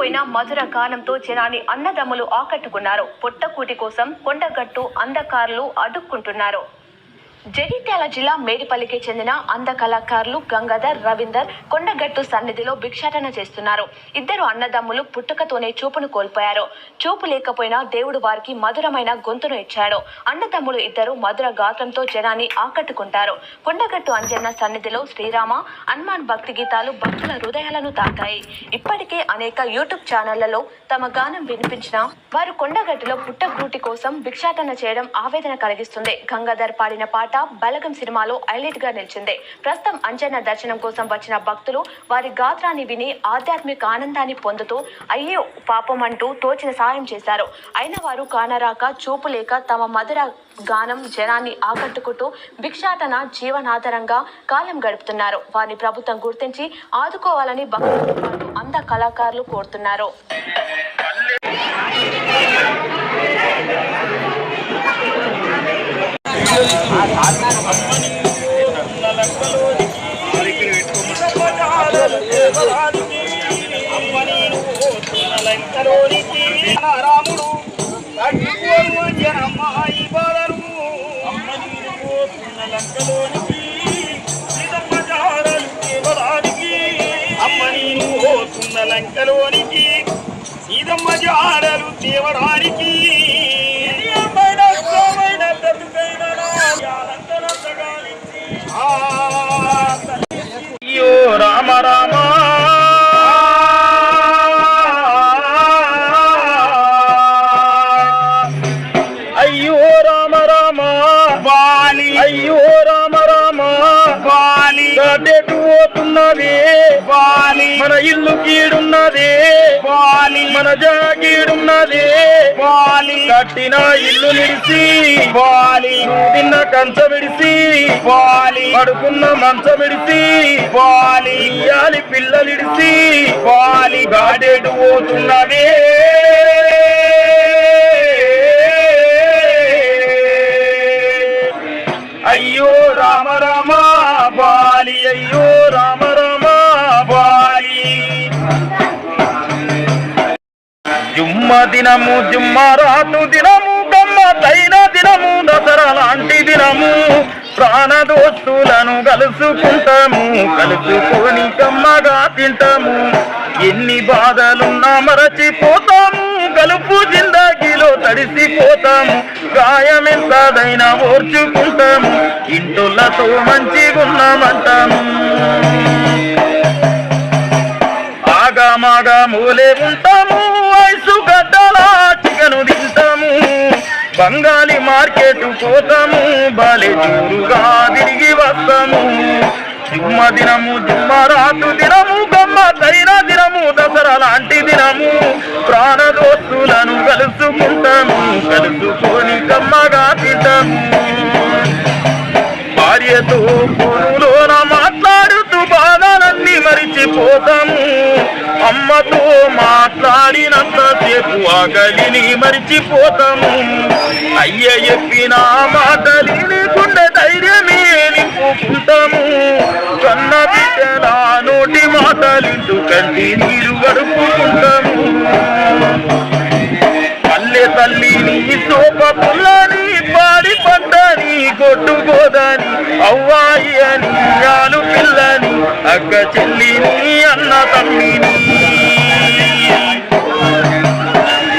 లేకపోయినా మధుర గానంతో జనాన్ని అన్నదమ్ములు ఆకట్టుకున్నారు. పొట్టకూటి కోసం కొండగట్టు అందకారులు అడుక్కుంటున్నారు. జగిత్యాల జిల్లా మేడిపల్లికి చెందిన అంద కళాకారులు గంగాధర్, రవీందర్ కొండగట్టు సన్నిధిలో భిక్షాటన చేస్తున్నారు. ఇద్దరు అన్నదమ్ములు పుట్టుకతోనే చూపును కోల్పోయారు. చూపు లేకపోయినా దేవుడు వారికి మధురమైన గొంతును ఇచ్చాడు. అన్నదమ్ములు ఇద్దరు మధుర గాత్రంతో జనాన్ని ఆకట్టుకుంటారు. కొండగట్టు అంజన్న సన్నిధిలో శ్రీరామ, హనుమాన్ భక్తి గీతాలు భక్తుల హృదయాలను తాకాయి. ఇప్పటికే అనేక యూట్యూబ్ ఛానళ్లలో తమ గానం వినిపించినా వారు కొండగట్టులో పుట్టగూటి కోసం భిక్షాటన చేయడం ఆవేదన కలిగిస్తుంది. గంగాధర్ పాడిన పాట బలగం సినిమాలో హైలైట్ గా నిలిచింది. ప్రస్తుతం అంజన్న దర్శనం కోసం వచ్చిన భక్తులు వారి గాత్రాన్ని విని ఆధ్యాత్మిక ఆనందాన్ని పొందుతూ అయ్యో పాపం అంటూ తోచిన సాయం చేశారు. అయిన వారు కానరాక చూపు లేక తమ మధుర గానం జనాన్ని ఆకట్టుకుంటూ భిక్షాటన జీవనాధారంగా కాలం గడుపుతున్నారు. వారిని ప్రభుత్వం గుర్తించి ఆదుకోవాలని భక్తులతో పాటు అంద కళాకారులు కోరుతున్నారు. రాముడు లంకలోనికి సీతమ్మ జాడలు తేవడానికి అయ్యో రామ రామ అయ్యో రామ రామ బాలి అయ్యో రామ రామ బాలి గడ్డెటు పోతున్నది బాలి మన ఇల్లు కీడున్నది బాలి మన జాగీడున్నది బాలి కట్టిన ఇల్లు నిడిసి బాలి తిన్న కంచ విడిసి బాలి పడుకున్న మంచ విడిసి బాలి ఇయ్యాలి పిల్లలిడిసి బాలి గాడెటు పోతున్నది అయ్యో రామ రామ బాలి అయ్యో రామ రామ బాలి జుమ్మ దినము జుమ్మరాతు దినము గమ్మతైన దినము దసరా లాంటి దినము ప్రాణదోస్తులను కలుసుకుంటాము కలుసుకొని కమ్మగా తింటాము ఎన్ని బాధలున్నా మరచిపోతాము కలుపు జిందగీలో తడిసిపోతాము గాయమెంతదైనా ఓర్చుకుంటాము ఇంటులతో మంచిగున్నామంటాము ఆగామాగా మూలే ఉంటాము వయసు గడ్డలా చికెను తింటాము బంగాళీ మార్కెట్ పోతాము బాలే చూరుగా తిరిగి వస్తాము జుమ్మ దినము జుమ్మరాతు దినము గమ్మతైన దినము దసరా లాంటి దినము ప్రాణదోస్తులను కలుసుకుంటాము కలుసుకొని కమ్మగా తింటాము భార్యతో ఫోనులోన మాట్లాడుతూ బాధలన్నీ మరిచిపోతాము అమ్మతో మాట్లాడినంతసేపు ఆకలిని మరిచిపోతాము అయ్య చెప్పిన మాటలిని గుండె ధైర్యమే నింపుకుంటాము కన్న బిడ్డల నోటి మాటలింటూ కంటి నీరు గడుపుకుంటాము పల్లె తల్లిని సోప పుల్లని పాడి పంటని కొట్టుకోదని అవ్వాయి అని ఆలు పిల్లని అక్క చెల్లిని అన్న తమ్మిని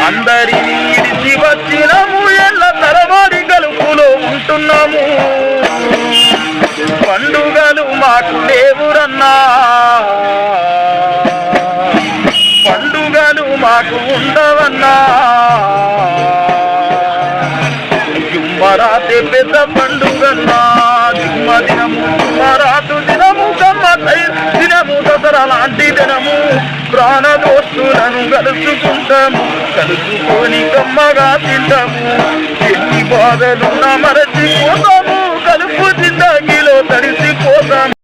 అందరినీ ఇడిచి వచ్చినము ఎల్ల తరవాడి గలుపులో ఉంటున్నాము పండుగలు మాకు లేవురన్నా పండుగలు మాకు ఉండవన్నా జుమ్మరాతే పెద్ద పండుగన్నా జుమ్మ దినము జుమ్మరాతు దినము గమ్మతై దినము దసరా లాంటి దినము ప్రాణదోస్తులను కలుసుకుంటాము కలుసుకొని కమ్మగా తింటాము ఎన్ని బాధలున్నా మరచిపోతాము కలుపు జిందగీలో తడిసిపోతాము.